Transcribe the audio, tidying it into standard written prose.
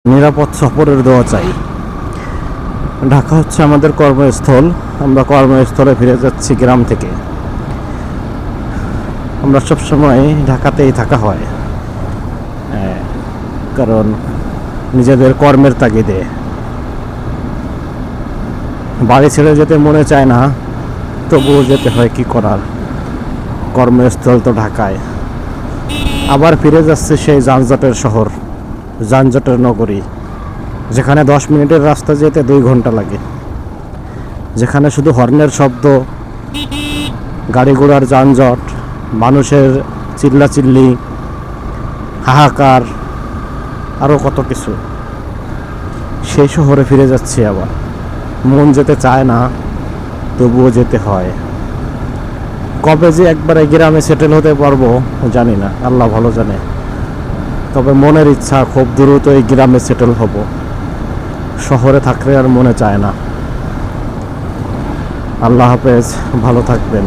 নিরাপদ সফরের দোয়া চাই। ঢাকা হচ্ছে আমাদের কর্মস্থল। আমরা কর্মস্থলে ফিরে যাচ্ছি গ্রাম থেকে। আমরা সবসময় ঢাকাতেই থাকা হয়, কারণ নিজেদের কর্মের তাগিদে বাড়ি ছেড়ে যেতে মনে চায় না, তবুও যেতে হয়, কি করার। কর্মস্থল তো ঢাকায়। আবার ফিরে যাচ্ছে সেই যানজটের শহর, যানজটের নগরী, যেখানে 10 মিনিটের রাস্তা যেতে 2 ঘন্টা লাগে, যেখানে শুধু হর্নের শব্দ, গাড়ি ঘোড়ার যানজট, মানুষের চিল্লাচিল্লি, হাহাকার, আরও কত কিছু। সেই শহরে ফিরে যাচ্ছি আবার। মন যেতে চায় না, তবুও যেতে হয়। কবে যে একবারে গ্রামে সেটেল হতে পারবো জানি না, আল্লাহ ভালো জানে। তবে মনের ইচ্ছা, খুব দ্রুত এই গ্রামে সেটেল হব। শহরে থাকলে আর মনে চায় না। আল্লাহ হাফেজ, ভালো থাকবেন।